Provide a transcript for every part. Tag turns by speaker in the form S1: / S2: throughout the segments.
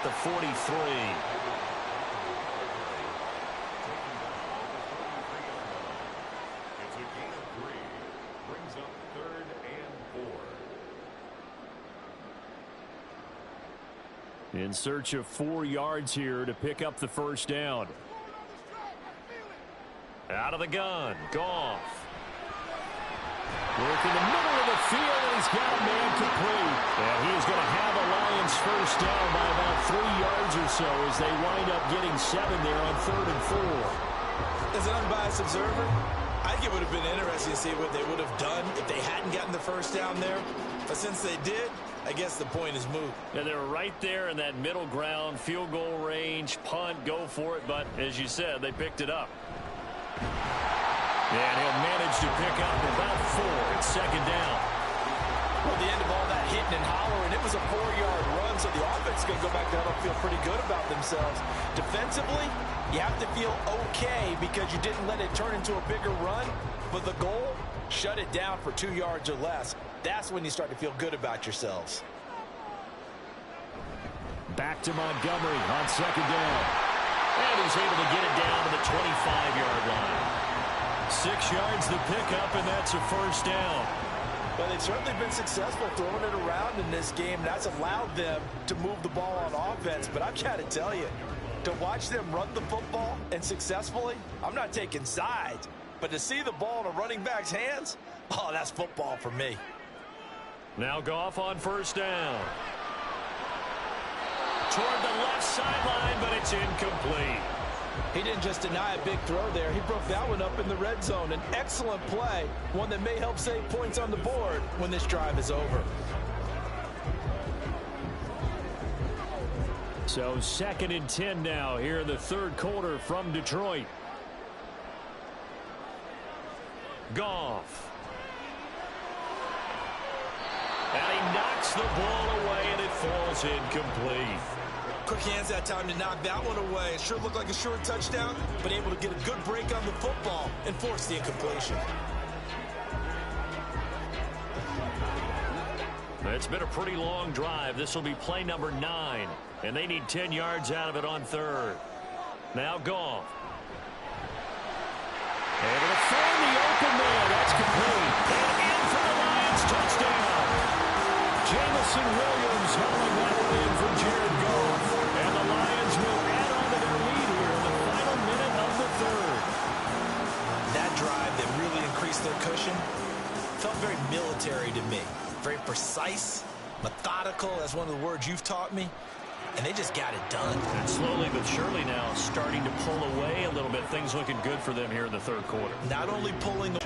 S1: the 43. In search of 4 yards here to pick up the first down. Out of the gun, Goff. Work in the middle of the field, and he's got a man complete. And he is going to have a Lions first down by about 3 yards or so as they wind up getting 7 there on 3rd and 4.
S2: As an unbiased observer, I think it would have been interesting to see what they would have done if they hadn't gotten the first down there. But since they did, I guess the point is moot.
S1: Yeah, they were right there in that middle ground, field goal range, punt, go for it. But as you said, they picked it up. And he'll manage to pick up about 4. It's 2nd down.
S2: Well, the end of all that hitting and hollering, it was a 4-yard run, so the offense is going to go back down and feel pretty good about themselves. Defensively, you have to feel okay because you didn't let it turn into a bigger run. But the goal, shut it down for 2 yards or less. That's when you start to feel good about yourselves.
S1: Back to Montgomery on 2nd down. And he's able to get it down to the 25-yard line. 6 yards to pick up, and that's a first down.
S2: Well, they've certainly been successful throwing it around in this game. That's allowed them to move the ball on offense. But I've got to tell you, to watch them run the football and successfully, I'm not taking sides. But to see the ball in a running back's hands, oh, that's football for me.
S1: Now Goff on first down. Toward the left sideline, but it's incomplete.
S2: He didn't just deny a big throw there. He broke that one up in the red zone. An excellent play, one that may help save points on the board when this drive is over.
S1: So 2nd and 10 now here in the 3rd quarter from Detroit. Goff. And he knocks the ball away, and it falls incomplete.
S2: Quick hands that time to knock that one away. It sure looked like a short touchdown, but able to get a good break on the football and force the incompletion.
S1: It's been a pretty long drive. This will be play number 9, and they need 10 yards out of it on 3rd. Now Goff. Able to find the open man. That's complete. And in for the Lions touchdown. Jamison Williams hauling that one in for Jared Goff. And the Lions will add on to their lead here in the final minute of the 3rd.
S2: That drive that really increased their cushion felt very military to me. Very precise, methodical. That's one of the words you've taught me. And they just got it done.
S1: And slowly but surely now starting to pull away a little bit. Things looking good for them here in the 3rd quarter.
S2: Not only pulling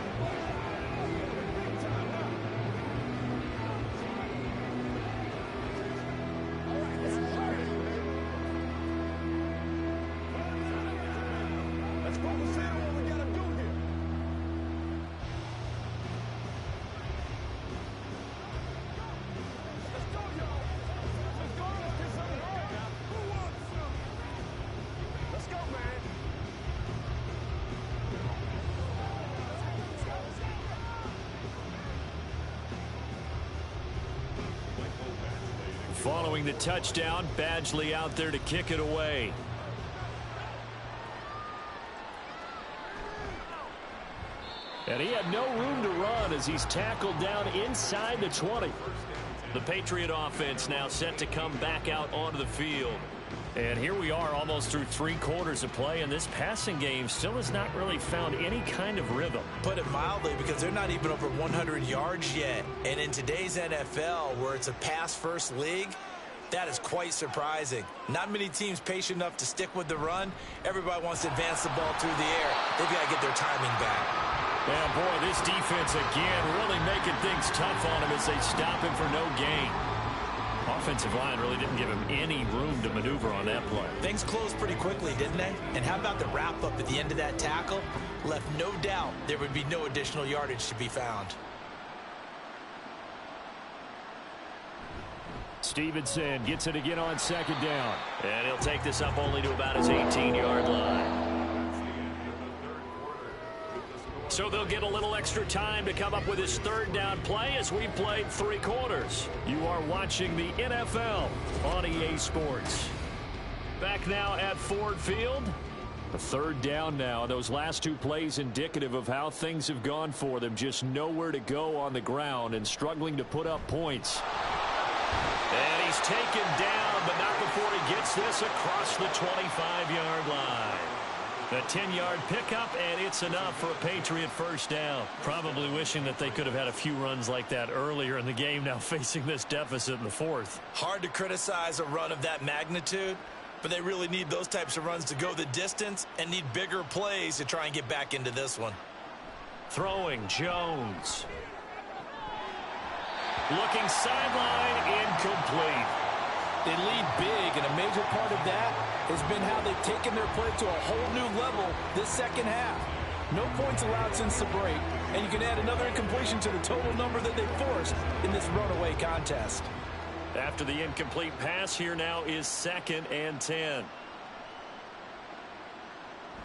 S1: Following the touchdown, Badgley out there to kick it away. And he had no room to run as he's tackled down inside the 20. The Patriot offense now set to come back out onto the field. And here we are almost through 3 quarters of play, and this passing game still has not really found any kind of rhythm.
S2: Put it mildly, because they're not even over 100 yards yet. And in today's NFL, where it's a pass-first league, that is quite surprising. Not many teams patient enough to stick with the run. Everybody wants to advance the ball through the air. They've got to get their timing back.
S1: Yeah, boy, this defense again really making things tough on him as they stop him for no gain. Offensive line really didn't give him any room to maneuver on that play.
S2: Things closed pretty quickly, didn't they? And how about the wrap-up at the end of that tackle? Left no doubt there would be no additional yardage to be found.
S1: Stevenson gets it again on 2nd down. And he'll take this up only to about his 18-yard line. So they'll get a little extra time to come up with his 3rd down play as we've played 3 quarters. You are watching the NFL on EA Sports. Back now at Ford Field. A third down now. Those last two plays indicative of how things have gone for them. Just nowhere to go on the ground and struggling to put up points. And he's taken down, but not before he gets this across the 25-yard line. A 10-yard pickup, and it's enough for a Patriot first down. Probably wishing that they could have had a few runs like that earlier in the game, now facing this deficit in the fourth.
S2: Hard to criticize a run of that magnitude, but they really need those types of runs to go the distance and need bigger plays to try and get back into this one.
S1: Throwing, Jones. Looking sideline, incomplete.
S2: They lead big, and a major part of that has been how they've taken their play to a whole new level this second half. No points allowed since the break, and you can add another incompletion to the total number that they forced in this runaway contest.
S1: After the incomplete pass, here now is 2nd and 10.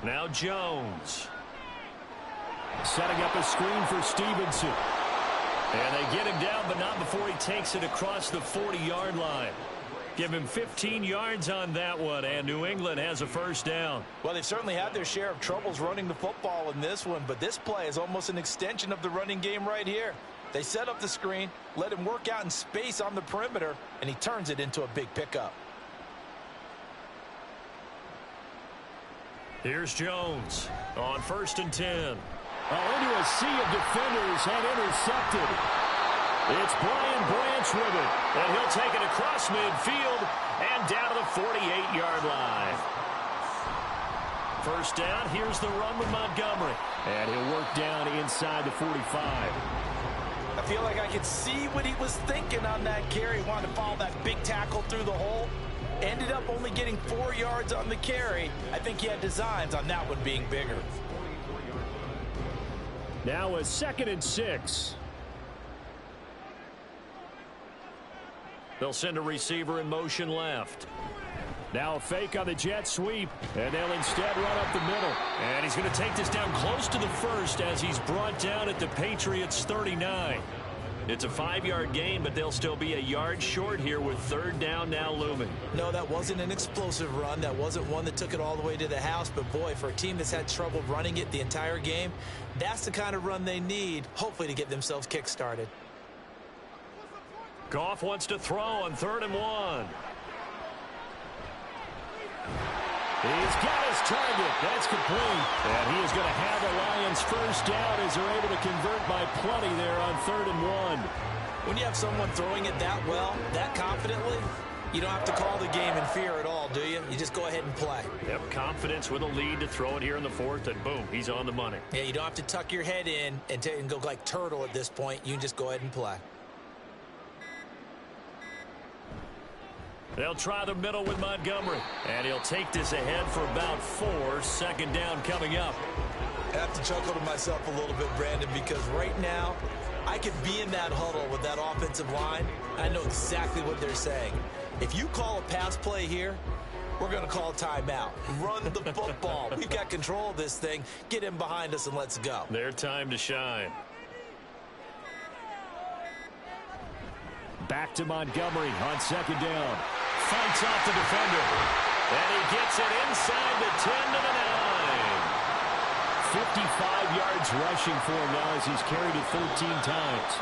S1: Now Jones. Setting up a screen for Stevenson. And they get him down, but not before he takes it across the 40-yard line. Give him 15 yards on that one, and New England has a first down.
S2: Well, they've certainly had their share of troubles running the football in this one, but this play is almost an extension of the running game right here. They set up the screen, let him work out in space on the perimeter, and he turns it into a big pickup.
S1: Here's Jones on 1st and 10. Into a sea of defenders and intercepted. It's Brian Branch with it, and he'll take it across midfield and down to the 48-yard line. First down, here's the run with Montgomery, and he'll work down inside the 45.
S2: I feel like I could see what he was thinking on that carry. He wanted to follow that big tackle through the hole. Ended up only getting 4 yards on the carry. I think he had designs on that one being bigger.
S1: Now a 2nd and 6. They'll send a receiver in motion left. Now a fake on the jet sweep, and they'll instead run up the middle. And he's going to take this down close to the first as he's brought down at the Patriots' 39. It's a 5-yard gain, but they'll still be a yard short here with 3rd down now looming.
S2: No, that wasn't an explosive run. That wasn't one that took it all the way to the house. But, boy, for a team that's had trouble running it the entire game, that's the kind of run they need, hopefully, to get themselves kick-started.
S1: Goff wants to throw on 3rd and 1. He's got his target. That's complete. And he is going to have the Lions first down as they're able to convert by plenty there on 3rd and 1.
S2: When you have someone throwing it that well, that confidently, you don't have to call the game in fear at all, do you? You just go ahead and play.
S1: Yep, confidence with a lead to throw it here in the 4th, and boom, he's on the money.
S2: Yeah, you don't have to tuck your head in and go like turtle at this point. You can just go ahead and play.
S1: They'll try the middle with Montgomery, and he'll take this ahead for about 4. 2nd down coming up.
S2: I have to chuckle to myself a little bit, Brandon, because right now I could be in that huddle with that offensive line. I know exactly what they're saying. If you call a pass play here, we're going to call a timeout. Run the football. We've got control of this thing. Get in behind us and let's go.
S1: Their time to shine. Back to Montgomery on 2nd down. Fights off the defender. And he gets it inside the 10 to the 9. 55 yards rushing for him now as he's carried it 13 times.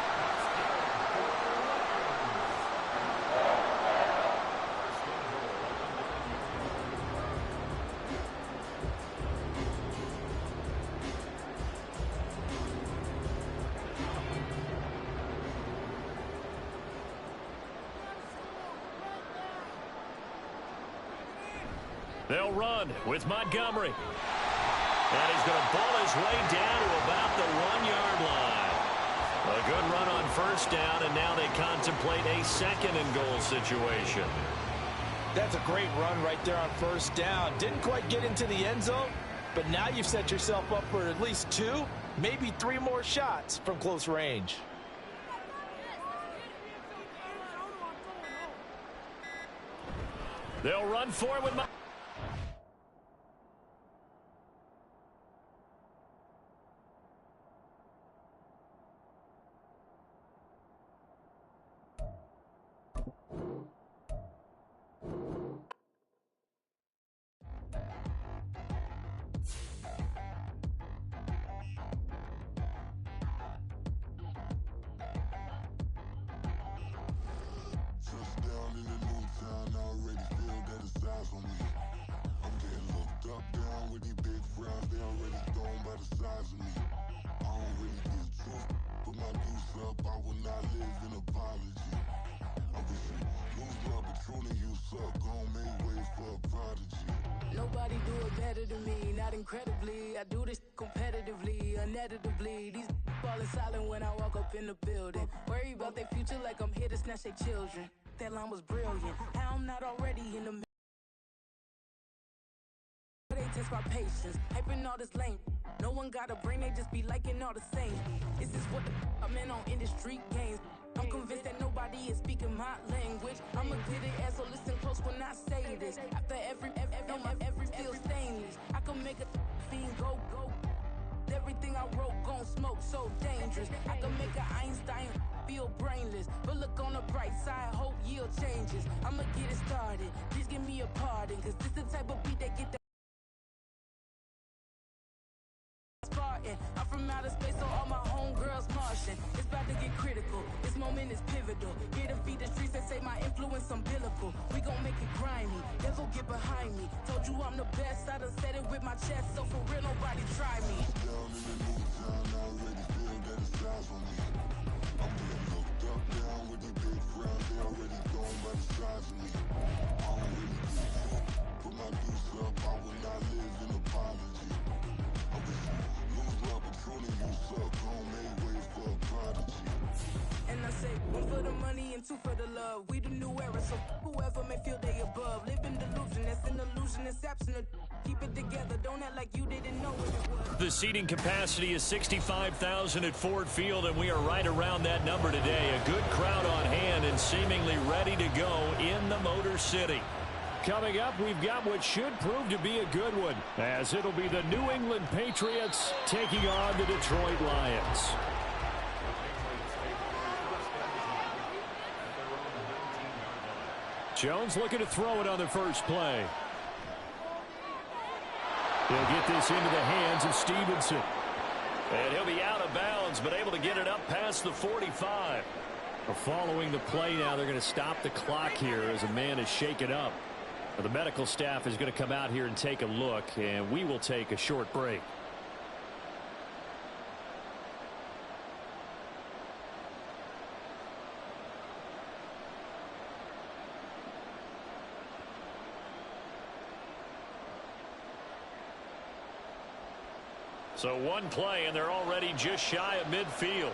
S1: They'll run with Montgomery. And he's going to ball his way down to about the 1-yard line. A good run on first down, and now they contemplate a 2nd and goal situation.
S2: That's a great run right there on first down. Didn't quite get into the end zone, but now you've set yourself up for at least 2, maybe 3 more shots from close range.
S1: They'll run for it with
S3: by the size of me. I don't really get too. Put my deuce up, I will not live in apology. I wish you lose love, but truly you suck. Gon' make way for a prodigy.
S4: Nobody do it better than me, not incredibly. I do this competitively, uneditably. These falling silent when I walk up in the building. Worry about their future like I'm here to snatch their children. That line was brilliant. How I'm not already in the they test my patience, hyping all this lame. No one got a brain, they just be liking all the same. This is what the I'm in on industry games. I'm convinced that nobody is speaking my language. I'm a good ass, so listen close when I say this. After every feel stainless, I can make a fiend go. Everything I wrote gon' smoke, so dangerous. I can make an Einstein feel brainless, but look on the bright side, hope yield changes. I'ma get it started, please give me a pardon, cause this the type of beat that get the Spartan. I'm from outer space, so all my homegirls Martian. It's about to get critical, this moment is pivotal. Here to feed the streets that say my influence umbilical. We gon' make it grimy, devil get behind me. Told you I'm the best, I done said it with my chest, so for real nobody try me.
S3: Down in the new town, I already feel that it's eyes on me. I'm getting looked up down with the big frown, they already gone by the size of me. I don't really get too. Put my deuce up, I will not live in apology. I wish you lose love, but truly you suck. Gon' make way for a prodigy.
S4: And I say, one for the money and two for the love. We the new era, so whoever may feel they above. Live in delusion, that's an illusion, it's absent. Keep it together, don't act like you didn't know what it was.
S1: The seating capacity is 65,000 at Ford Field, and we are right around that number today. A good crowd on hand and seemingly ready to go in the Motor City. Coming up, we've got what should prove to be a good one, as it'll be the New England Patriots taking on the Detroit Lions. Jones looking to throw it on the first play. He'll get this into the hands of Stevenson. And he'll be out of bounds, but able to get it up past the 45. Following the play now, they're going to stop the clock here as a man is shaken up. The medical staff is going to come out here and take a look, and we will take a short break. So one play, and they're already just shy of midfield.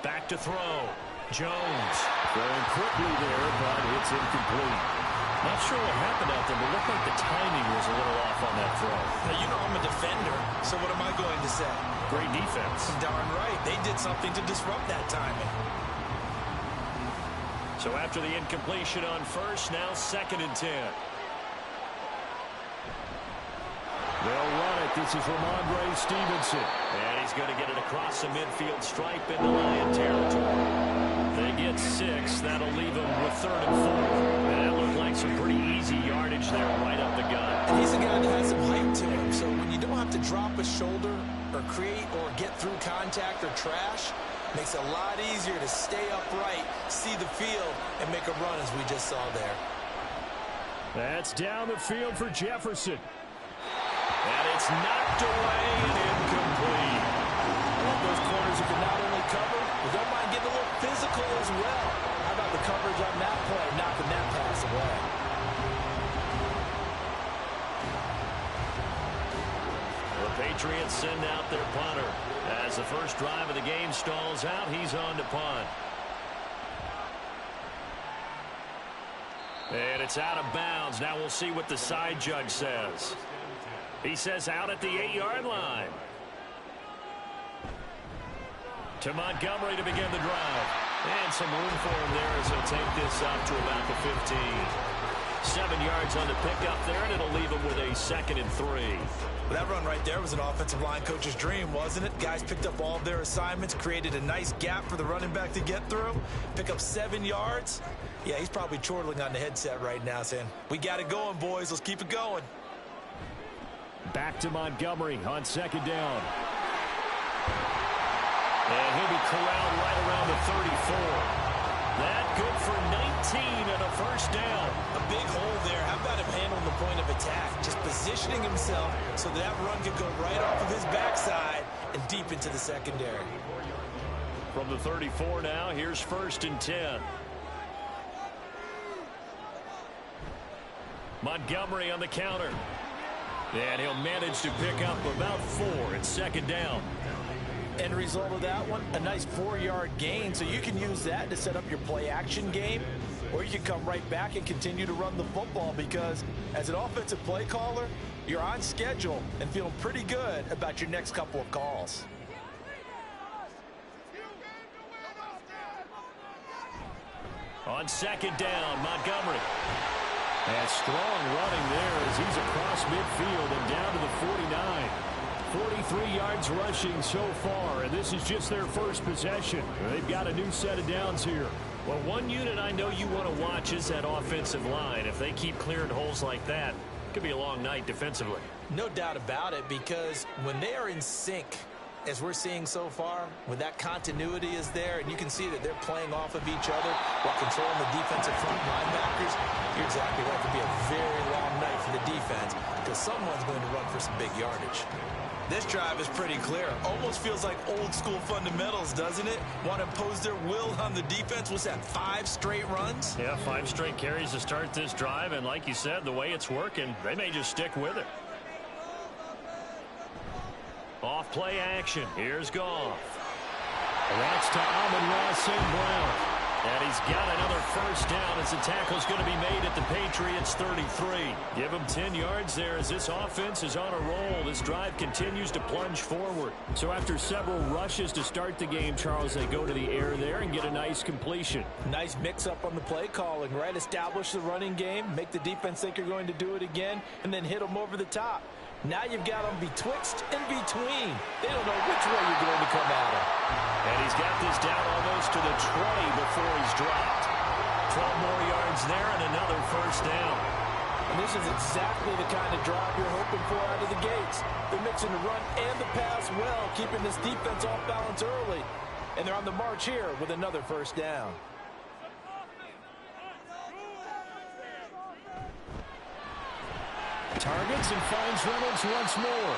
S1: Back to throw. Jones throwing quickly there, but it's incomplete. Not sure what happened out there, but looked like the timing was a little off on that throw.
S2: Now, you know I'm a defender, so what am I going to say?
S1: Great defense.
S2: Darn right. They did something to disrupt that timing.
S1: So after the incompletion on first, now 2nd and 10. They'll run it. This is Ramondre Stevenson. And he's going to get it across the midfield stripe into Lion territory. They get 6. That'll leave them with 3rd and 4. And that looked like some pretty easy yardage there right up the gut.
S2: And he's a guy that has some height to him, so when you don't have to drop a shoulder or create or get through contact or trash, makes it a lot easier to stay upright, see the field, and make a run as we just saw there.
S1: That's down the field for Jefferson. And it's knocked away and incomplete.
S2: I love those corners who can not only cover, but don't mind getting a little physical as well. How about the coverage on that play, knocking that pass away?
S1: The Patriots send out their punter. As the first drive of the game stalls out, he's on to punt. And it's out of bounds. Now we'll see what the side judge says. He says out at the 8-yard line. To Montgomery to begin the drive. And some room for him there as he'll take this up to about the 15. 7 yards on the pickup there, and it'll leave him with a 2nd and 3.
S2: Well, that run right there was an offensive line coach's dream, wasn't it? Guys picked up all of their assignments, created a nice gap for the running back to get through, pick up 7 yards. Yeah, he's probably chortling on the headset right now saying, we got it going, boys. Let's keep it going.
S1: Back to Montgomery on 2nd down. And he'll be corralled right around the 34. That good for 19 and a first down.
S2: A big hole there. How about him handling the point of attack? Just positioning himself so that run could go right off of his backside and deep into the secondary.
S1: From the 34 now, here's 1st and 10. Montgomery on the counter. And he'll manage to pick up about 4. It's 2nd down.
S2: End result of that one, a nice 4-yard gain. So you can use that to set up your play-action game, or you can come right back and continue to run the football, because as an offensive play caller, you're on schedule and feeling pretty good about your next couple of calls.
S1: On 2nd down, Montgomery. And strong running there as he's across midfield and down to the 49. 43 yards rushing so far, and this is just their first possession. They've got a new set of downs here. Well, one unit I know you want to watch is that offensive line. If they keep clearing holes like that, it could be a long night defensively.
S2: No doubt about it, because when they are in sync, as we're seeing so far, when that continuity is there, and you can see that they're playing off of each other while controlling the defensive front linebackers, you're exactly right. It could be a very long night for the defense, because someone's going to run for some big yardage. This drive is pretty clear. Almost feels like old school fundamentals, doesn't it? Want to impose their will on the defense. What's that, 5 straight runs?
S1: Yeah, 5 straight carries to start this drive, and like you said, the way it's working, they may just stick with it. Off play action. Here's Goff. That's to Amon-Ra St. Brown. And he's got another 1st down as the tackle's going to be made at the Patriots 33. Give him 10 yards there as this offense is on a roll. This drive continues to plunge forward. So after several rushes to start the game, Charles, they go to the air there and get a nice completion.
S2: Nice mix-up on the play calling, right? Establish the running game, make the defense think you're going to do it again, and then hit them over the top. Now you've got them betwixt and between. They don't know which way you're going to come at them.
S1: And he's got this down almost to the 20 before he's dropped. 12 more yards there and another 1st down.
S2: And this is exactly the kind of drive you're hoping for out of the gates. They're mixing the run and the pass well, keeping this defense off balance early. And they're on the march here with another 1st down.
S1: Targets and finds Reynolds once more.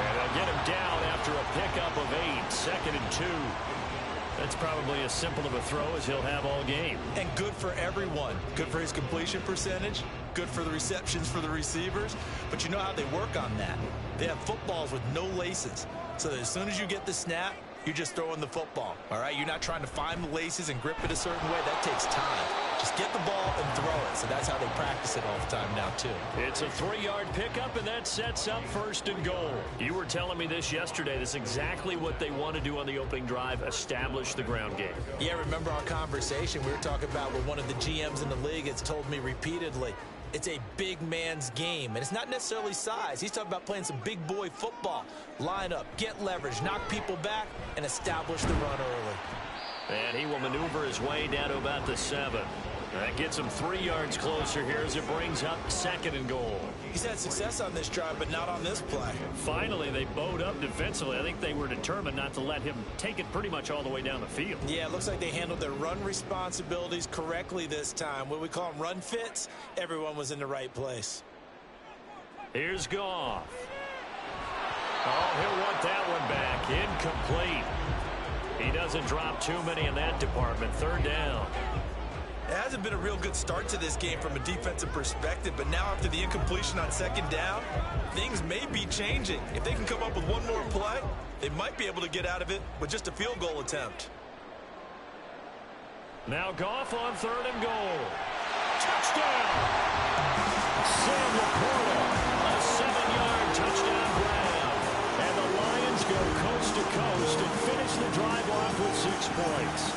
S1: And they'll get him down after a pickup of 8. 2nd and 2. That's probably as simple of a throw as he'll have all game.
S2: And good for everyone. Good for his completion percentage. Good for the receptions for the receivers. But you know how they work on that. They have footballs with no laces. So that as soon as you get the snap, you're just throwing the football. All right? You're not trying to find the laces and grip it a certain way. That takes time. Just get the ball and throw it. So that's how they practice it all the time now, too.
S1: It's a 3-yard pickup, and that sets up 1st and goal. You were telling me this yesterday. This is exactly what they want to do on the opening drive, establish the ground game.
S2: Yeah, remember our conversation we were talking about with one of the GMs in the league has told me repeatedly, it's a big man's game, and it's not necessarily size. He's talking about playing some big boy football. Line up, get leverage, knock people back, and establish the run early.
S1: And he will maneuver his way down to about the 7. That gets him 3 yards closer here as it brings up 2nd and goal.
S2: He's had success on this drive, but not on this play.
S1: Finally, they bowed up defensively. I think they were determined not to let him take it pretty much all the way down the field.
S2: Yeah, it looks like they handled their run responsibilities correctly this time. What we call them run fits, everyone was in the right place.
S1: Here's Goff. Oh, he'll want that one back. Incomplete. He doesn't drop too many in that department. 3rd down.
S2: It hasn't been a real good start to this game from a defensive perspective, but now after the incompletion on 2nd down, things may be changing. If they can come up with one more play, they might be able to get out of it with just a field goal attempt.
S1: Now Goff on 3rd and goal. Touchdown! Sam Laporta, a 7-yard touchdown grab. And the Lions go coast to coast and finish the drive off with 6 points.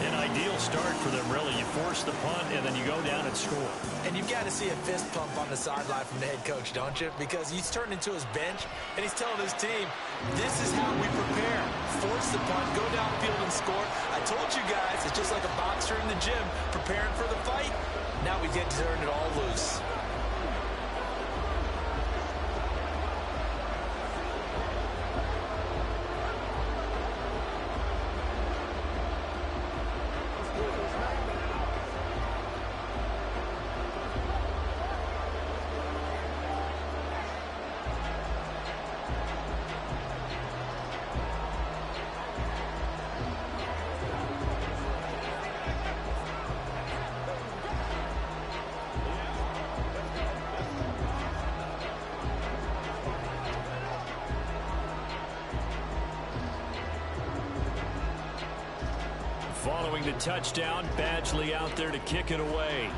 S1: An ideal start for them, really. You force the punt, and then you go down and score.
S2: And you've got to see a fist pump on the sideline from the head coach, don't you? Because he's turned into his bench, and he's telling his team, this is how we prepare. Force the punt, go downfield and score. I told you guys, it's just like a boxer in the gym preparing for the fight. Now we get to turn it all loose.
S1: going to touchdown. Badgley out there to kick it away.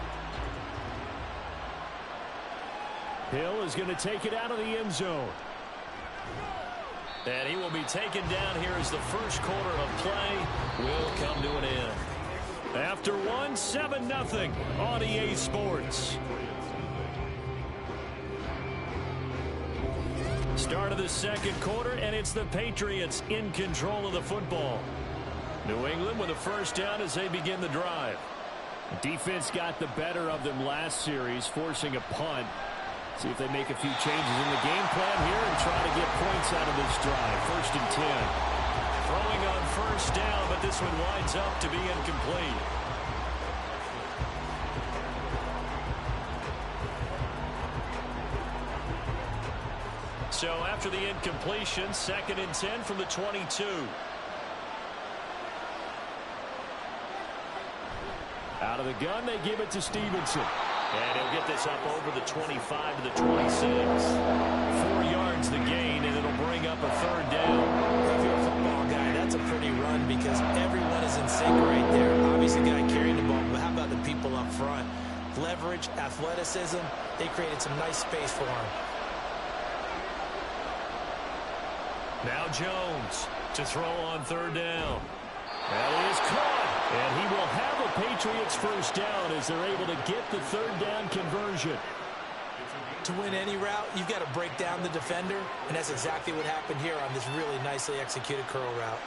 S1: Hill is going to take it out of the end zone. And he will be taken down here as the first quarter of play will come to an end. After one, 7-0 on EA Sports. Start of the second quarter, and it's the Patriots in control of the football. New England with a first down as they begin the drive. Defense got the better of them last series, forcing a punt. See if they make a few changes in the game plan here and try to get points out of this drive. 1st and 10. Throwing on first down, but this one winds up to be incomplete. So after the incompletion, 2nd and 10 from the 22. Out of the gun, they give it to Stevenson. And he'll get this up over the 25 to the 26. 4 yards the gain, and it'll bring up a 3rd down.
S2: If you're a football guy, that's a pretty run because everyone is in sync right there. Obviously, the guy carrying the ball, but how about the people up front? Leverage, athleticism, they created some nice space for him.
S1: Now Jones to throw on 3rd down. That is caught. And he will have a Patriots first down as they're able to get the 3rd down conversion.
S2: To win any route, you've got to break down the defender, and that's exactly what happened here on this really nicely executed curl route.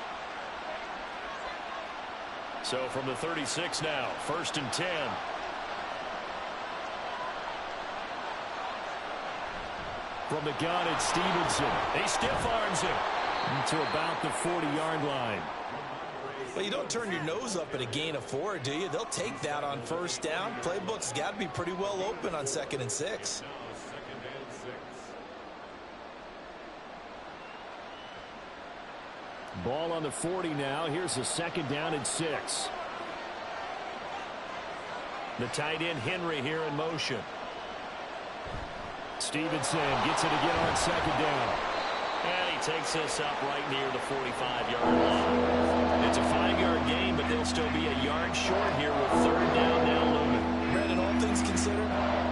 S1: So from the 36 now, 1st and 10. From the gun, it's Stevenson. He stiff arms him to about the 40-yard line.
S2: Well, you don't turn your nose up at a gain of 4, do you? They'll take that on first down. Playbook's got to be pretty well open on 2nd and 6.
S1: Ball on the 40 now. Here's a 2nd down and 6. The tight end Henry here in motion. Stevenson gets it again on 2nd down. And he takes this up right near the 45-yard line. It's a 5-yard gain, but they'll still be a yard short here with 3rd down now looming.
S2: Brandon, all things considered,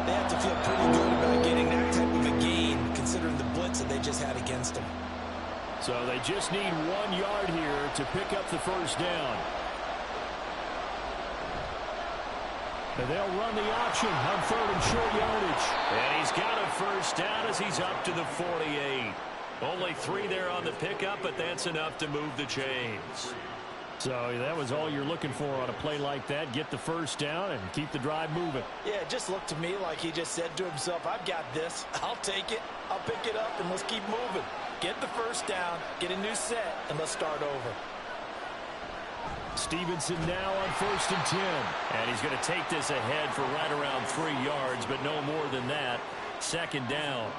S2: they have to feel pretty good about getting that type of a gain, considering the blitz that they just had against them.
S1: So they just need 1 yard here to pick up the first down. And they'll run the option on 3rd and short yardage. And he's got a first down as he's up to the 48. Only 3 there on the pickup, but that's enough to move the chains. So that was all you're looking for on a play like that. Get the first down and keep the drive moving.
S2: Yeah, it just looked to me like he just said to himself, I've got this. I'll take it. I'll pick it up, and let's keep moving. Get the first down, get a new set, and let's start over.
S1: Stevenson now on 1st and 10. And he's going to take this ahead for right around 3 yards, but no more than that. 2nd down.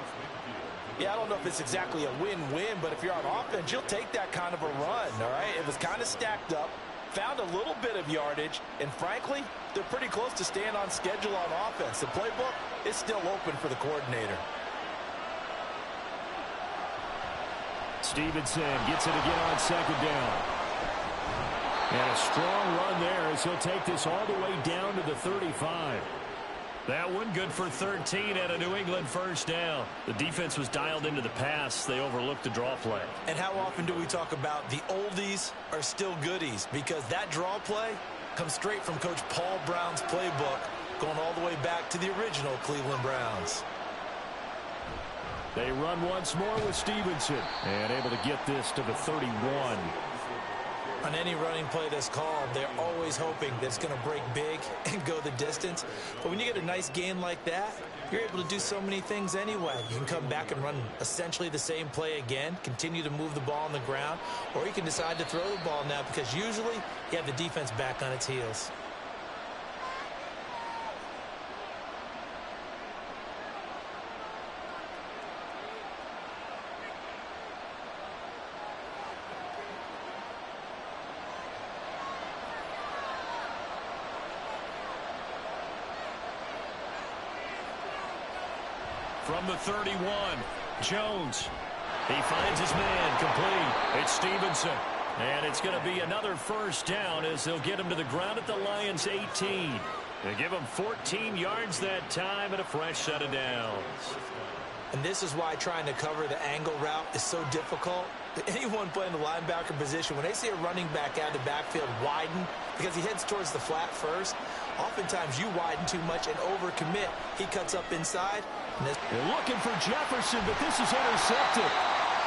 S2: Yeah, I don't know if it's exactly a win-win, but if you're on offense, you'll take that kind of a run, all right? It was kind of stacked up, found a little bit of yardage, and frankly, they're pretty close to staying on schedule on offense. The playbook is still open for the coordinator.
S1: Stevenson gets it again on 2nd down. And a strong run there as he'll take this all the way down to the 35. That one good for 13 and a New England first down. The defense was dialed into the pass. They overlooked the draw play.
S2: And how often do we talk about the oldies are still goodies? Because that draw play comes straight from Coach Paul Brown's playbook, going all the way back to the original Cleveland Browns.
S1: They run once more with Stevenson and able to get this to the 31.
S2: On any running play that's called, they're always hoping that it's going to break big and go the distance. But when you get a nice gain like that, you're able to do so many things anyway. You can come back and run essentially the same play again, continue to move the ball on the ground, or you can decide to throw the ball now because usually you have the defense back on its heels.
S1: From the 31, Jones. He finds his man complete. It's Stevenson. And it's going to be another first down as they'll get him to the ground at the Lions' 18. They give him 14 yards that time and a fresh set of downs.
S2: And this is why trying to cover the angle route is so difficult. Anyone playing the linebacker position, when they see a running back out of the backfield widen because he heads towards the flat first, oftentimes you widen too much and overcommit. He cuts up inside.
S1: They're looking for Jefferson, but this is intercepted.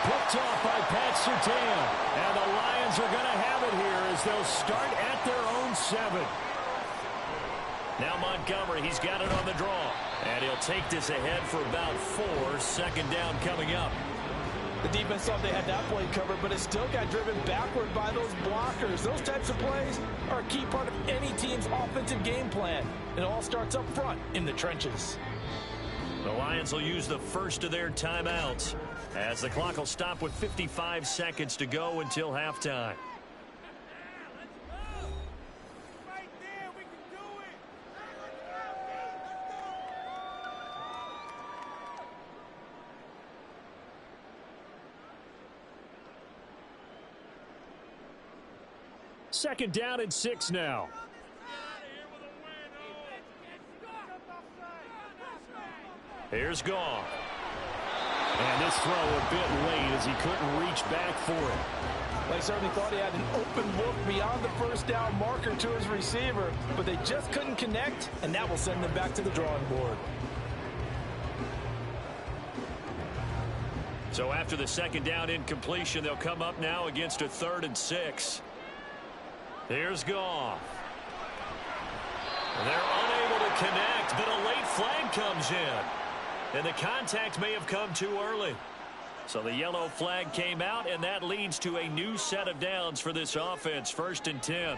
S1: Picked off by Pat Surtain. And the Lions are going to have it here as they'll start at their own 7. Now Montgomery, he's got it on the draw. And he'll take this ahead for about 4. Second down coming up.
S2: The defense thought they had that play covered, but it still got driven backward by those blockers. Those types of plays are a key part of any team's offensive game plan. It all starts up front in the trenches.
S1: The Lions will use the first of their timeouts as the clock will stop with 55 seconds to go until halftime. Second down and 6 now. Here's Goff. And this throw a bit late as he couldn't reach back for it.
S2: They certainly thought he had an open look beyond the first down marker to his receiver, but they just couldn't connect, and that will send them back to the drawing board.
S1: So after the second down incompletion, they'll come up now against a 3rd and 6. Here's Goff. They're unable to connect, but a late flag comes in. And the contact may have come too early. So the yellow flag came out, and that leads to a new set of downs for this offense. 1st and 10.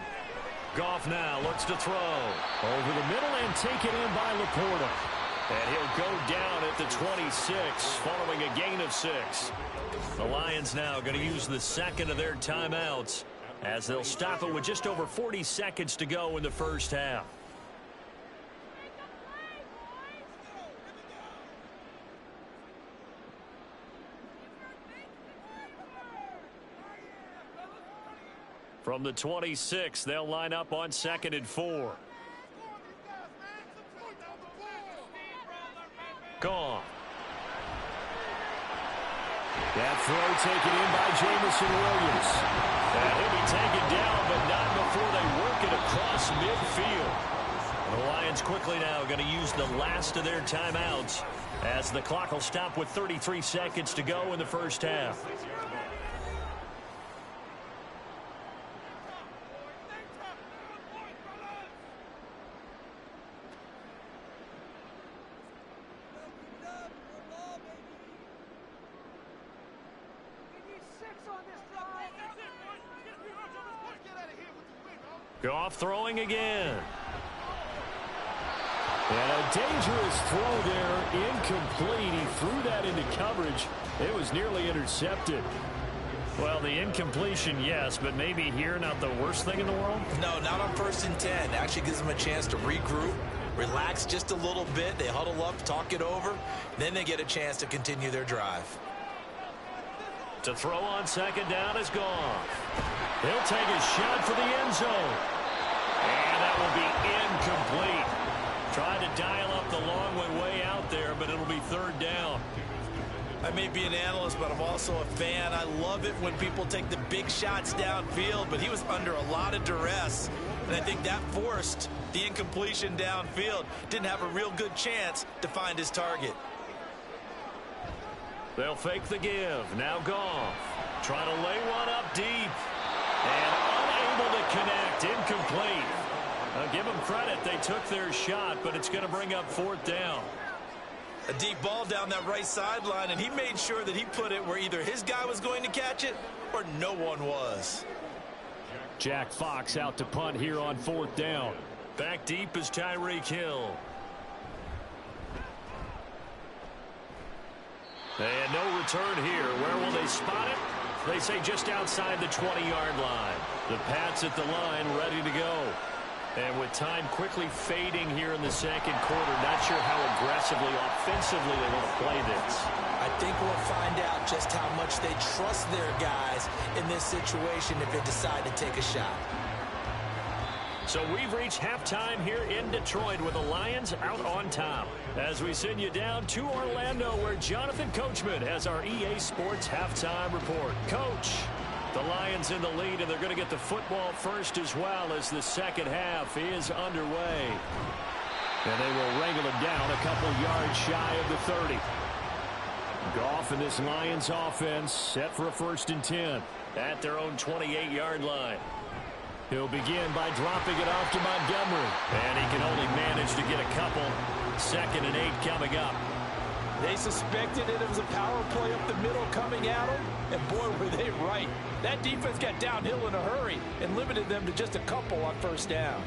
S1: Goff now looks to throw. Over the middle and take it in by Laporta. And he'll go down at the 26 following a gain of 6. The Lions now going to use the second of their timeouts as they'll stop it with just over 40 seconds to go in the first half. From the 26, they'll line up on 2nd and 4. Gone. That throw taken in by Jamison Williams. And he'll be taken down, but not before they work it across midfield. The Lions quickly now going to use the last of their timeouts as the clock will stop with 33 seconds to go in the first half. Goff throwing again. And a dangerous throw there, incomplete. He threw that into coverage. It was nearly intercepted. Well, the incompletion, yes, but maybe here not the worst thing in the world?
S2: No, not on 1st and 10. Actually gives them a chance to regroup, relax just a little bit. They huddle up, talk it over. Then they get a chance to continue their drive.
S1: To throw on 2nd down is Goff. He'll take a shot for the end zone. And that will be incomplete. Tried to dial up the long way out there, but it'll be 3rd down.
S2: I may be an analyst, but I'm also a fan. I love it when people take the big shots downfield, but he was under a lot of duress. And I think that forced the incompletion downfield. Didn't have a real good chance to find his target.
S1: They'll fake the give. Now Goff. Trying to lay one up deep. And unable to connect. Incomplete. Give them credit. They took their shot, but it's going to bring up 4th down.
S2: A deep ball down that right sideline, and he made sure that he put it where either his guy was going to catch it or no one was.
S1: Jack Fox out to punt here on 4th down. Back deep is Tyreek Hill. And no return here. Where will they spot it? They say just outside the 20-yard line. The Pats at the line ready to go. And with time quickly fading here in the second quarter, not sure how aggressively, offensively they want to play this.
S2: I think we'll find out just how much they trust their guys in this situation if they decide to take a shot.
S1: So we've reached halftime here in Detroit with the Lions out on top. As we send you down to Orlando, where Jonathan Coachman has our EA Sports halftime report. Coach, the Lions in the lead, and they're going to get the football first as well as the second half is underway. And they will wrangle it down a couple yards shy of the 30. Goff and this Lions offense set for a 1st and 10 at their own 28-yard line. He'll begin by dropping it off to Montgomery. And he can only manage to get a couple. 2nd and 8 coming up.
S2: They suspected it was a power play up the middle coming at them. And boy, were they right. That defense got downhill in a hurry and limited them to just a couple on 1st down.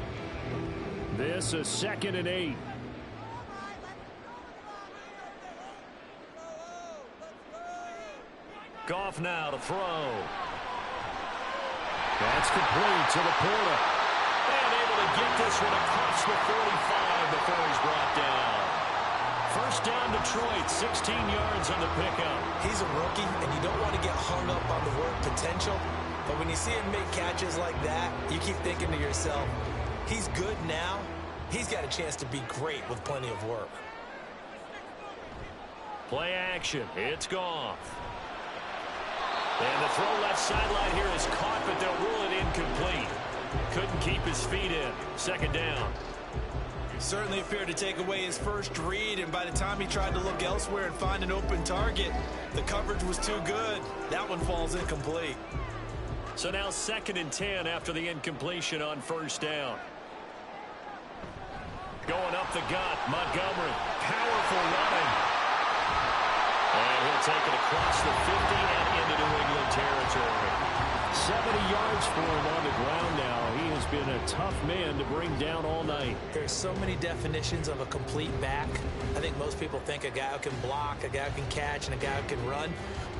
S1: This is 2nd and 8. Goff now to throw. That's complete to Laporta. And able to get this one across the 45 before he's brought down. 1st down Detroit, 16 yards on the pickup.
S2: He's a rookie, and you don't want to get hung up on the word potential. But when you see him make catches like that, you keep thinking to yourself, he's good now. He's got a chance to be great with plenty of work.
S1: Play action. It's Goff. And the throw left sideline here is caught, but they'll rule it incomplete. Couldn't keep his feet in. 2nd down.
S2: Certainly appeared to take away his first read, and by the time he tried to look elsewhere and find an open target, the coverage was too good. That one falls incomplete.
S1: So now 2nd and 10 after the incompletion on 1st down. Going up the gut, Montgomery. Powerful running. And he'll take it across the 50 and into New England territory. 70 yards for him on the ground now. He has been a tough man to bring down all night.
S2: There's so many definitions of a complete back. I think most people think a guy who can block, a guy who can catch, and a guy who can run.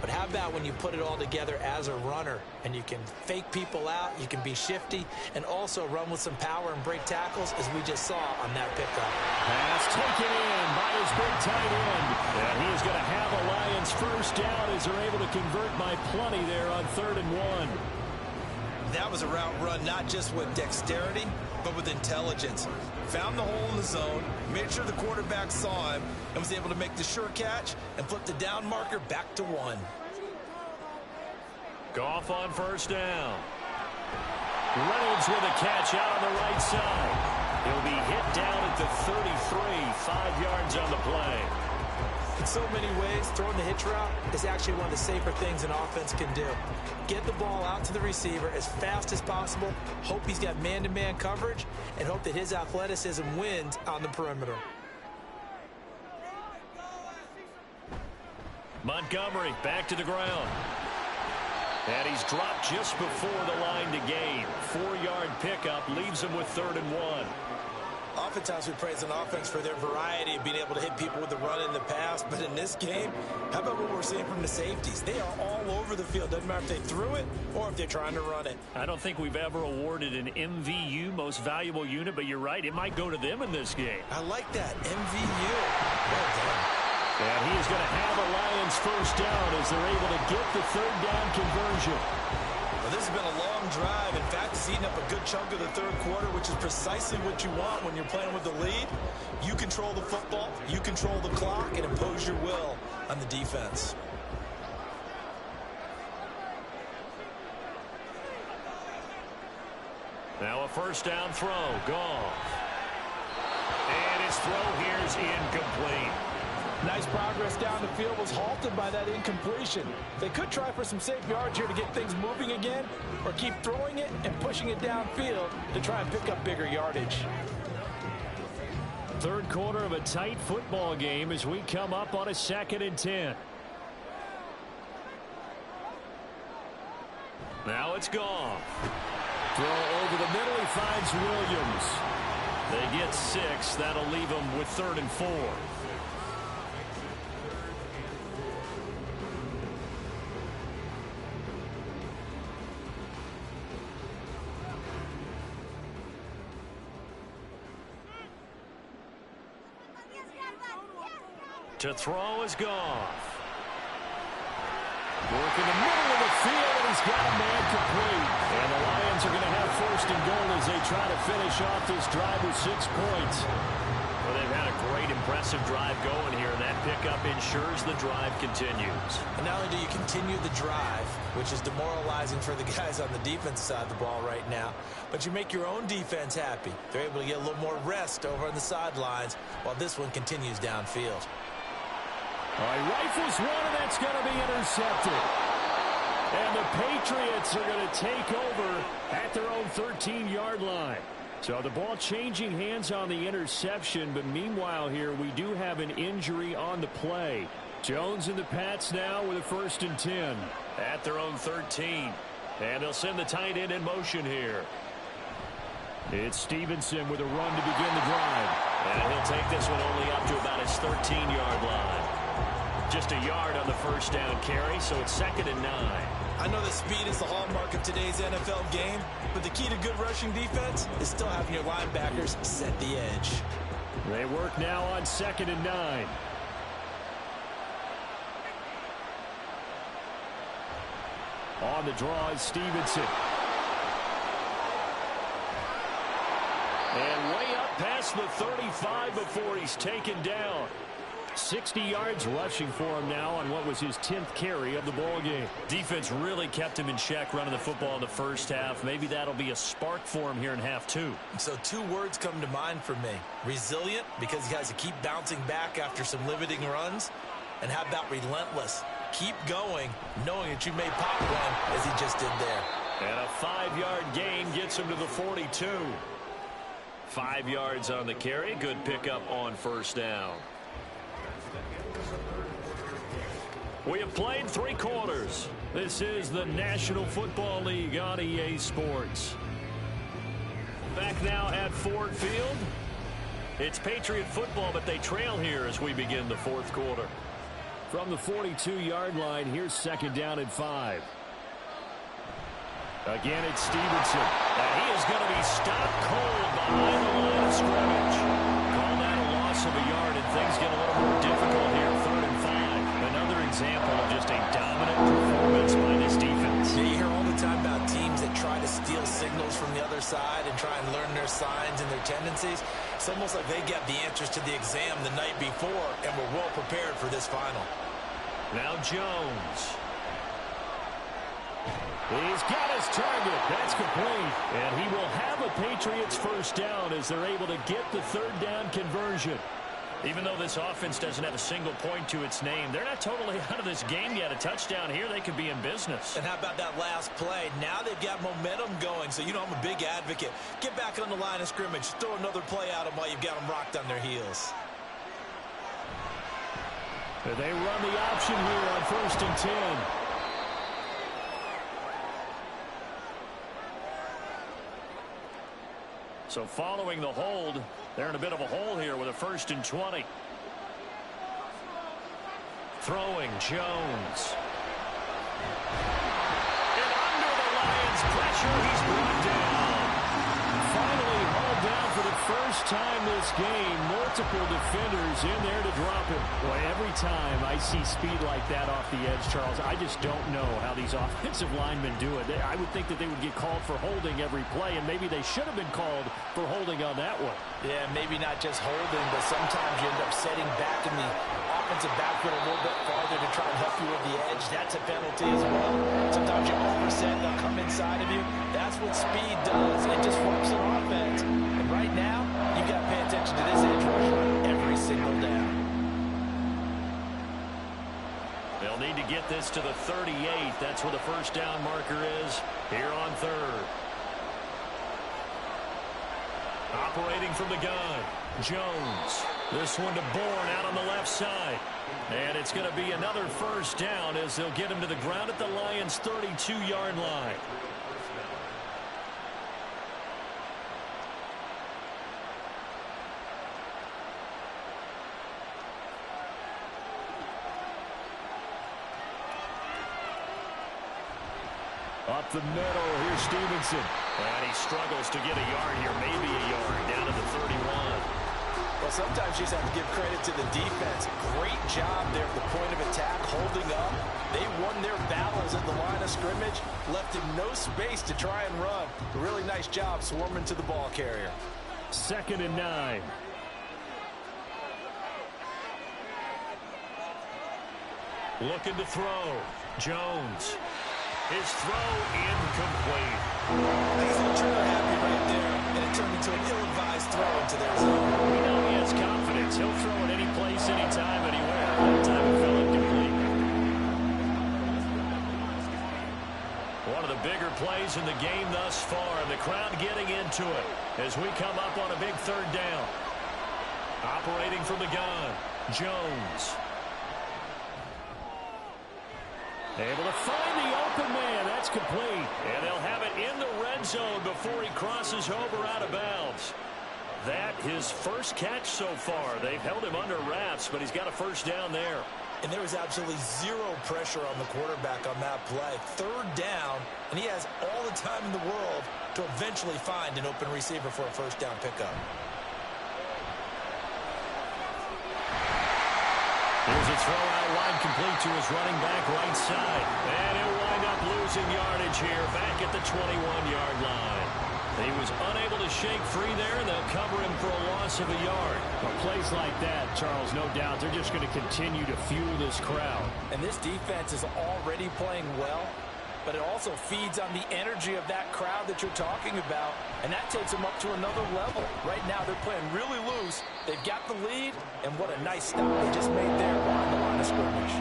S2: But how about when you put it all together as a runner and you can fake people out, you can be shifty, and also run with some power and break tackles, as we just saw on that pickup.
S1: Pass taken in by his big tight end. And he's going to have a Lions 1st down as they're able to convert by plenty there on 3rd and 1.
S2: That was a route run not just with dexterity, but with intelligence. Found the hole in the zone, made sure the quarterback saw him, and was able to make the sure catch and flip the down marker back to 1.
S1: Goff on 1st down. Reynolds with a catch out on the right side. He'll be hit down at the 33, 5 yards on the play.
S2: In so many ways, throwing the hitch route is actually one of the safer things an offense can do. Get the ball out to the receiver as fast as possible, hope he's got man-to-man coverage, and hope that his athleticism wins on the perimeter.
S1: Montgomery back to the ground. And he's dropped just before the line to gain. 4-yard pickup leaves him with 3rd and 1.
S2: Oftentimes we praise an offense for their variety of being able to hit people with the run in the pass, but in this game, how about what we're seeing from the safeties? They are all over the field. Doesn't matter if they threw it or if they're trying to run it.
S1: I don't think we've ever awarded an MVU, most valuable unit, but you're right, it might go to them in this game.
S2: I like that, MVU. Well done.
S1: And he is going to have a Lions 1st down as they're able to get the 3rd down conversion.
S2: Well, this has been a long drive. In fact, it's eaten up a good chunk of the 3rd quarter, which is precisely what you want when you're playing with the lead. You control the football, you control the clock, and impose your will on the defense.
S1: Now a 1st down throw. Goff. And his throw here is incomplete.
S2: Nice progress down the field, was halted by that incompletion. They could try for some safe yards here to get things moving again, or keep throwing it and pushing it downfield to try and pick up bigger yardage.
S1: 3rd quarter of a tight football game as we come up on a 2nd and 10. Now it's Goff. Throw over the middle, he finds Williams. They get 6. That'll leave them with 3rd and 4. To throw is Goff. Work in the middle of the field, and he's got a man complete. And the Lions are going to have first and goal as they try to finish off this drive with 6 points. Well, they've had a great, impressive drive going here, and that pickup ensures the drive continues.
S2: And not only do you continue the drive, which is demoralizing for the guys on the defense side of the ball right now, but you make your own defense happy. They're able to get a little more rest over on the sidelines while this one continues downfield.
S1: All right, rifles one, and that's going to be intercepted. And the Patriots are going to take over at their own 13-yard line. So the ball changing hands on the interception, but meanwhile here we do have an injury on the play. Jones and the Pats now with a 1st and 10. At their own 13. And they'll send the tight end in motion here. It's Stevenson with a run to begin the drive. And he'll take this one only up to about his 13-yard line. Just a yard on the first down carry, so it's 2nd and 9.
S2: I know that speed is the hallmark of today's NFL game, but the key to good rushing defense is still having your linebackers set the edge.
S1: They work now on 2nd and 9. On the draw is Stevenson. And way up past the 35 before he's taken down. 60 yards rushing for him now on what was his 10th carry of the ball game. Defense really kept him in check running the football in the first half. Maybe that'll be a spark for him here in half 2.
S2: So 2 words come to mind for me. Resilient, because he has to keep bouncing back after some limiting runs. And how about relentless? Keep going, knowing that you may pop one as he just did there.
S1: And a 5-yard gain gets him to the 42. 5 yards on the carry. Good pickup on first down. We have played 3 quarters. This is the National Football League on EA Sports. Back now at Ford Field. It's Patriot football, but they trail here as we begin the 4th quarter. From the 42-yard line, here's 2nd down and 5. Again, it's Stevenson. And he is going to be stopped cold behind the line of scrimmage. Call that a loss of a yard, and things get a little more difficult here. 3rd and 5. Another example of just a dominant performance by this defense.
S2: Yeah, you hear all the time about teams that try to steal signals from the other side and try and learn their signs and their tendencies. It's almost like they get the answers to the exam the night before and were well prepared for this final.
S1: Now Jones. He's got his target. That's complete. And he will have a Patriots first down as they're able to get the 3rd down conversion. Even though this offense doesn't have a single point to its name, they're not totally out of this game yet. A touchdown here, they could be in business.
S2: And how about that last play? Now they've got momentum going, so you know I'm a big advocate. Get back on the line of scrimmage. Throw another play at them while you've got them rocked on their heels.
S1: They run the option here on 1st and 10. So following the hold, they're in a bit of a hole here with a 1st and 20. Throwing Jones. And under the Lions' pressure, he's brought down. Finally hauled down for the first time this game. Multiple defenders in there to drop him. Boy, every time I see speed like that off the edge, Charles, I just don't know how these offensive linemen do it. I would think that they would get called for holding every play, and maybe they should have been called for holding on that one.
S2: Yeah, maybe not just holding, but sometimes you end up setting back in the offensive backfield a little bit farther to try and help you with the edge. That's a penalty as well. Sometimes you overset, they'll come inside of you. That's what speed does. It disrupts an offense. And right now, you've got to pay attention to this edge rush on every single down.
S1: They'll need to get this to the 38. That's where the first down marker is here on 3rd. Operating from the gun, Jones. This one to Bourne out on the left side. And it's going to be another first down as they'll get him to the ground at the Lions' 32-yard line. Up the middle, here's Stevenson. And he struggles to get a yard here, maybe a yard, down to the 31.
S2: Well, sometimes you just have to give credit to the defense. Great job there at the point of attack, holding up. They won their battles at the line of scrimmage, left him no space to try and run. A really nice job swarming to the ball carrier.
S1: 2nd and 9. Looking to throw. Jones. His throw incomplete.
S2: He's a trigger happy right there, and it turned into an ill-advised throw into their zone.
S1: We know he has confidence. He'll throw it any place, anytime, anywhere. That time it fell incomplete. One of the bigger plays in the game thus far, and the crowd getting into it as we come up on a big 3rd down. Operating from the gun, Jones. Able to find the open man. That's complete. And they'll have it in the red zone before he crosses over out of bounds. That his first catch so far. They've held him under wraps, but he's got a 1st down there.
S2: And there was absolutely zero pressure on the quarterback on that play. 3rd down, and he has all the time in the world to eventually find an open receiver for a 1st down pickup.
S1: Here's a throw out wide, complete to his running back right side. And he'll wind up losing yardage here back at the 21-yard line. He was unable to shake free there, and they'll cover him for a loss of a yard. Well, plays like that, Charles, no doubt, they're just going to continue to fuel this crowd.
S2: And this defense is already playing well, but it also feeds on the energy of that crowd that you're talking about, and that takes them up to another level. Right now, they're playing really loose. They've got the lead, and what a nice stop they just made there behind the line of scrimmage.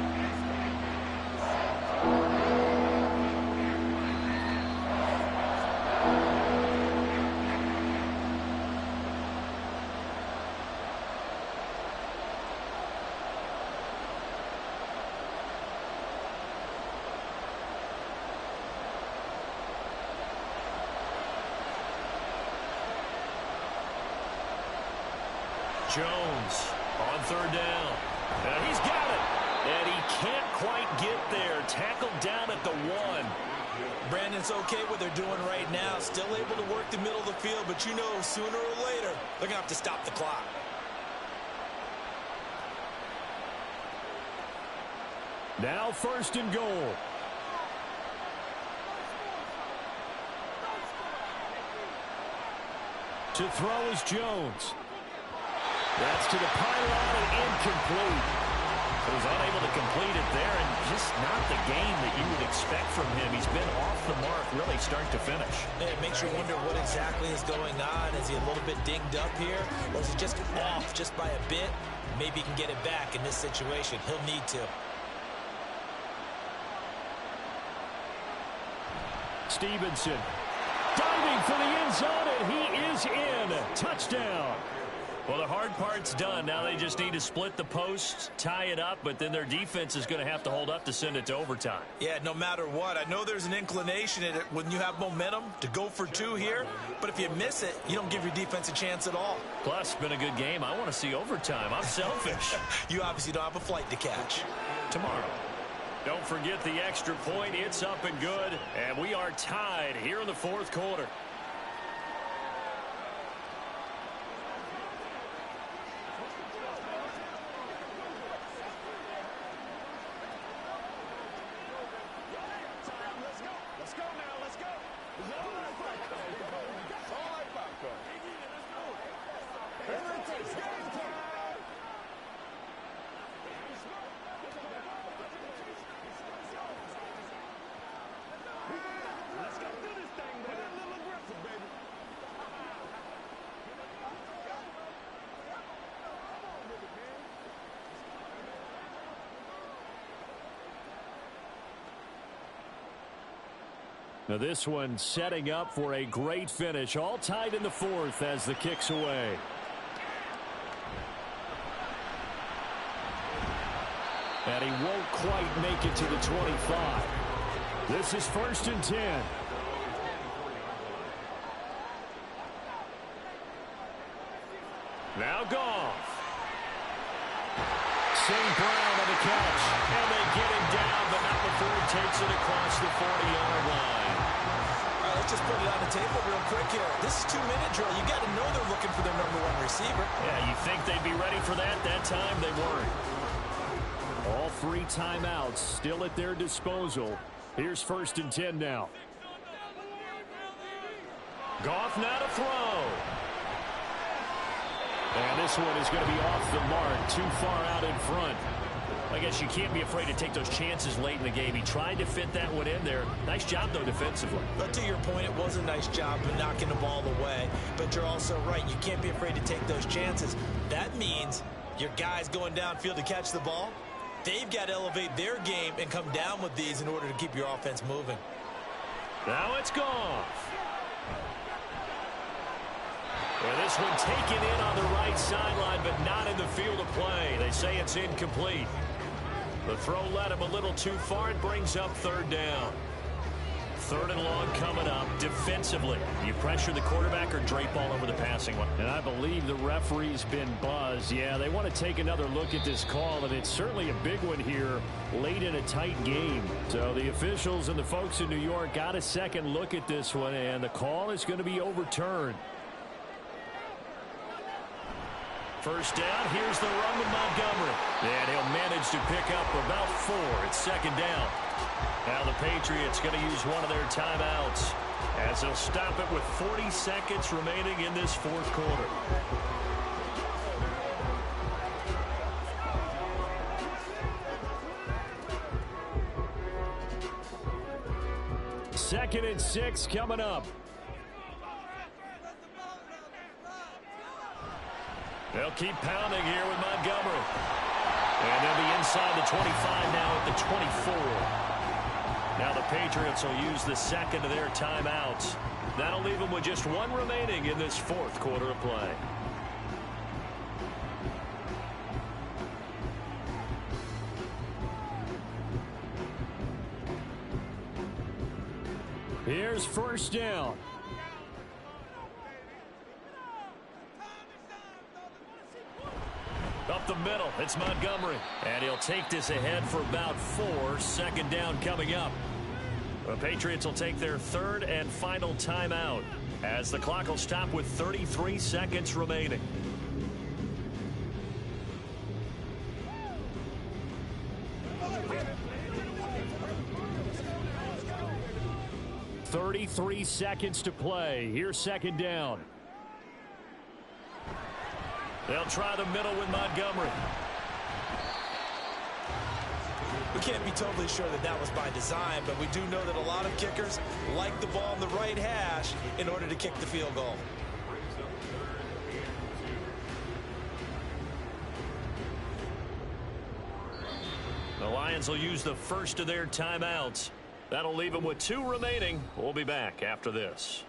S1: Jones on 3rd down. And he's got it. And he can't quite get there. Tackled down at the 1.
S2: Brandon's okay what they're doing right now. Still able to work the middle of the field, but you know sooner or later they're going to have to stop the clock.
S1: Now 1st and goal. To throw is Jones. That's to the pylon and incomplete. He was unable to complete it there, and just not the game that you would expect from him. He's been off the mark really start to finish.
S2: It makes you wonder what exactly is going on. Is he a little bit dinged up here, or is he just off just by a bit? Maybe he can get it back in this situation. He'll need to.
S1: Stevenson diving for the end zone, and he is in. Touchdown. Well, the hard part's done. Now they just need to split the posts, tie it up, but then their defense is going to have to hold up to send it to overtime.
S2: Yeah, no matter what. I know there's an inclination in it when you have momentum to go for 2 here, but if you miss it, you don't give your defense a chance at all.
S1: Plus, it's been a good game. I want to see overtime. I'm selfish.
S2: You obviously don't have a flight to catch.
S1: Tomorrow. Don't forget the extra point. It's up and good, and we are tied here in the 4th quarter. Now this one setting up for a great finish. All tied in the 4th as the kick's away. And he won't quite make it to the 25. This is 1st and 10. Now Goff. St. Brown on the catch. And they get him down, but not before he takes it across the 40-yard line.
S2: let's just put it on the table real quick here. This is 2-minute drill. You got to know they're looking for their #1 receiver.
S1: Yeah, you think they'd be ready for that? That time they weren't. All 3 timeouts still at their disposal. Here's 1st and 10 now. Goff now to throw. And this one is going to be off the mark, too far out in front. I guess you can't be afraid to take those chances late in the game. He tried to fit that one in there. Nice job, though, defensively.
S2: But to your point, it was a nice job of knocking the ball away. But you're also right. You can't be afraid to take those chances. That means your guys going downfield to catch the ball, they've got to elevate their game and come down with these in order to keep your offense moving.
S1: Now it's Goff. And this one taken in on the right sideline, but not in the field of play. They say it's incomplete. The throw led him a little too far. It brings up 3rd down. 3rd and long coming up defensively. You pressure the quarterback or drape all over the passing one. And I believe the referee's been buzzed. Yeah, they want to take another look at this call, and it's certainly a big one here late in a tight game. So the officials and the folks in New York got a second look at this one, and the call is going to be overturned. 1st down, here's the run with Montgomery. And he'll manage to pick up about 4. It's 2nd down. Now the Patriots going to use one of their timeouts as they'll stop it with 40 seconds remaining in this 4th quarter. Second and 6 coming up. They'll keep pounding here with Montgomery. And they'll be inside the 25 now at the 24. Now the Patriots will use the 2nd of their timeouts. That'll leave them with just 1 remaining in this 4th quarter of play. Here's 1st down. Up the middle, it's Montgomery. And he'll take this ahead for about 4. 2nd down coming up. The Patriots will take their 3rd and final timeout as the clock will stop with 33 seconds remaining. "33 seconds to play. Here's 2nd down. They'll try the middle with Montgomery.
S2: We can't be totally sure that that was by design, but we do know that a lot of kickers like the ball on the right hash in order to kick the field goal.
S1: The Lions will use the 1st of their timeouts. That'll leave them with 2 remaining. We'll be back after this.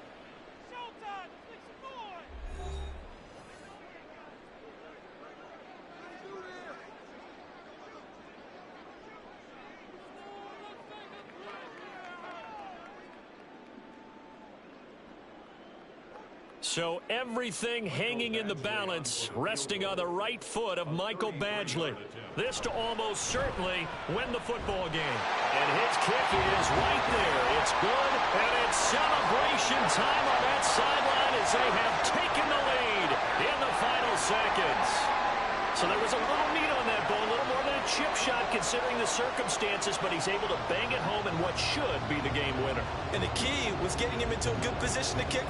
S1: So everything hanging in the balance, resting on the right foot of Michael Badgley. This to almost certainly win the football game. And his kick is right there. It's good, and it's celebration time on that sideline as they have taken the lead in the final seconds. So there was a little meat on that ball, a little more than a chip shot considering the circumstances, but he's able to bang it home in what should be the game winner.
S2: And the key was getting him into a good position to kick.